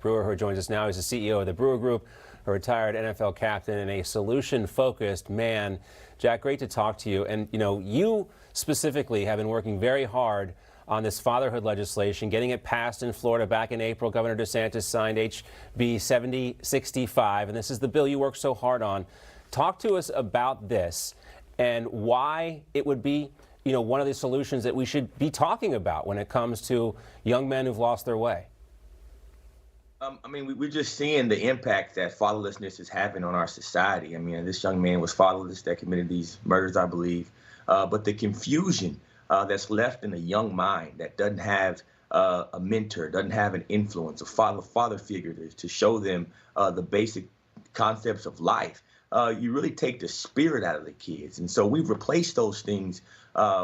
Brewer, who joins us now. He's the CEO of the Brewer Group, a retired NFL captain and a solution-focused man. Jack, great to talk to you. And, you specifically have been working very hard on this fatherhood legislation, getting it passed in Florida back in April. Governor DeSantis signed HB 7065, and this is the bill you worked so hard on. Talk to us about this and why it would be, one of the solutions that we should be talking about when it comes to young men who've lost their way. We're just seeing the impact that fatherlessness is having on our society. This young man was fatherless that committed these murders, I believe. But the confusion that's left in a young mind that doesn't have a mentor, doesn't have an influence, a father figure to show them the basic concepts of life, you really take the spirit out of the kids. And so we've replaced those things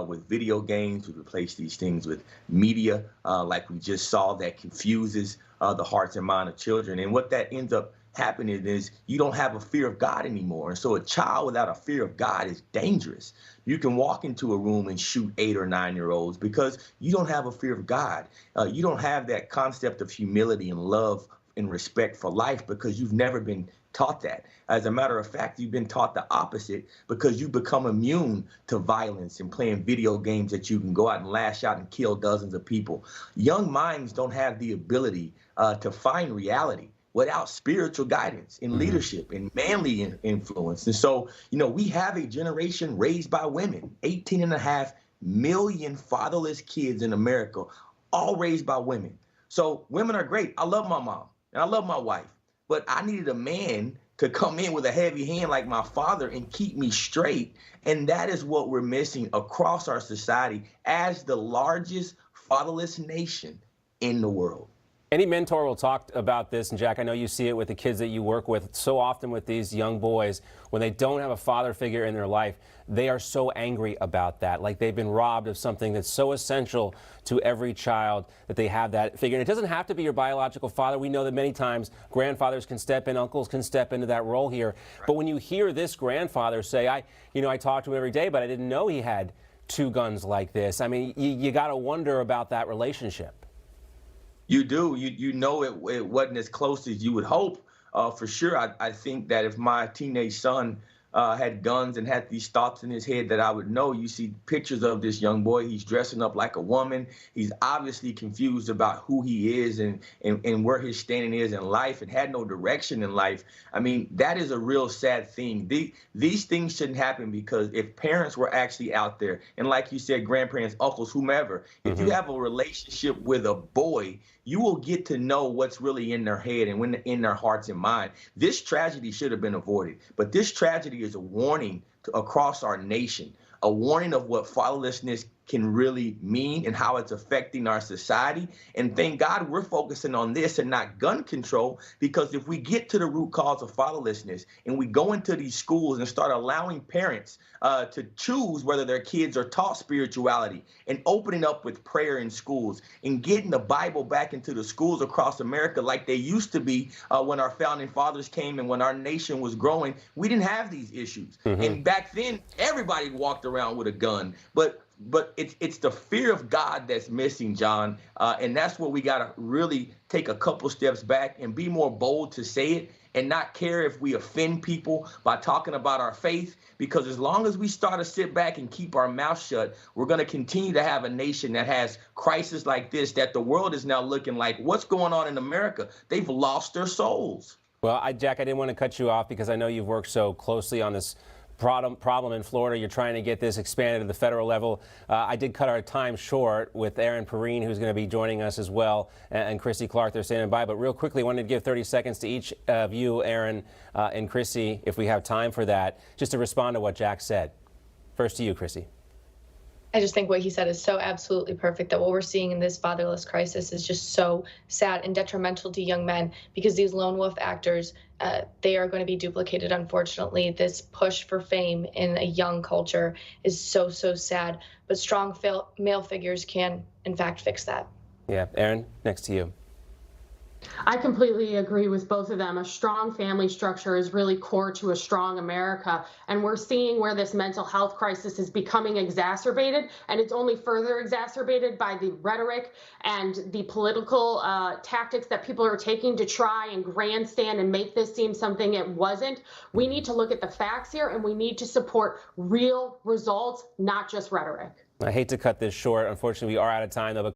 with video games. We've replaced these things with media, like we just saw, that confuses the hearts and mind of children. And what that ends up happening is you don't have a fear of God anymore. And so a child without a fear of God is dangerous. You can walk into a room and shoot 8 or 9-year-olds because you don't have a fear of God. You don't have that concept of humility and love and respect for life because you've never been taught that. As a matter of fact, you've been taught the opposite because you become immune to violence and playing video games that you can go out and lash out and kill dozens of people. Young minds don't have the ability to find reality without spiritual guidance and leadership and manly influence. And so, we have a generation raised by women, 18.5 million fatherless kids in America, all raised by women. So women are great. I love my mom and I love my wife, but I needed a man to come in with a heavy hand like my father and keep me straight. And that is what we're missing across our society as the largest fatherless nation in the world. Any mentor will talk about this, and Jack, I know you see it with the kids that you work with so often with these young boys. When they don't have a father figure in their life, they are so angry about that, like they've been robbed of something that's so essential to every child, that they have that figure. And it doesn't have to be your biological father. We know that many times grandfathers can step in, uncles can step into that role here. Right. But when you hear this grandfather say, I talk to him every day, but I didn't know he had 2 guns like this. You got to wonder about that relationship. You do. You know it wasn't as close as you would hope. For sure, I think that if my teenage son had guns and had these thoughts in his head, that I would know. You see pictures of this young boy. He's dressing up like a woman. He's obviously confused about who he is and where his standing is in life, and had no direction in life. That is a real sad thing. These things shouldn't happen, because if parents were actually out there, and like you said, grandparents, uncles, whomever, if you have a relationship with a boy, you will get to know what's really in their head and in their hearts and mind. This tragedy should have been avoided, but this tragedy is a warning across our nation, a warning of what fatherlessness can really mean and how it's affecting our society. And thank God we're focusing on this and not gun control, because if we get to the root cause of fatherlessness and we go into these schools and start allowing parents to choose whether their kids are taught spirituality, and opening up with prayer in schools and getting the Bible back into the schools across America like they used to be when our founding fathers came and when our nation was growing, we didn't have these issues. And back then, everybody walked around with a gun, but it's the fear of God that's missing, John, and that's what we got to really take a couple steps back and be more bold to say it, and not care if we offend people by talking about our faith, because as long as we start to sit back and keep our mouth shut, we're going to continue to have a nation that has crises like this, that the world is now looking like, what's going on in America? They've lost their souls. Well, Jack, I didn't want to cut you off because I know you've worked so closely on this problem in Florida. You're trying to get this expanded to the federal level. I did cut our time short with Aaron Perrine, who's going to be joining us as well, and Chrissy Clark. They're standing by. But real quickly, I wanted to give 30 seconds to each of you, Aaron and Chrissy, if we have time for that, just to respond to what Jack said. First to you, Chrissy. I just think what he said is so absolutely perfect, that what we're seeing in this fatherless crisis is just so sad and detrimental to young men, because these lone wolf actors, they are going to be duplicated, unfortunately. This push for fame in a young culture is so sad, but strong male figures can, in fact, fix that. Yeah, Aaron, next to you. I completely agree with both of them. A strong family structure is really core to a strong America. And we're seeing where this mental health crisis is becoming exacerbated, and it's only further exacerbated by the rhetoric and the political tactics that people are taking to try and grandstand and make this seem something it wasn't. We need to look at the facts here, and we need to support real results, not just rhetoric. I hate to cut this short. Unfortunately, we are out of time, though. But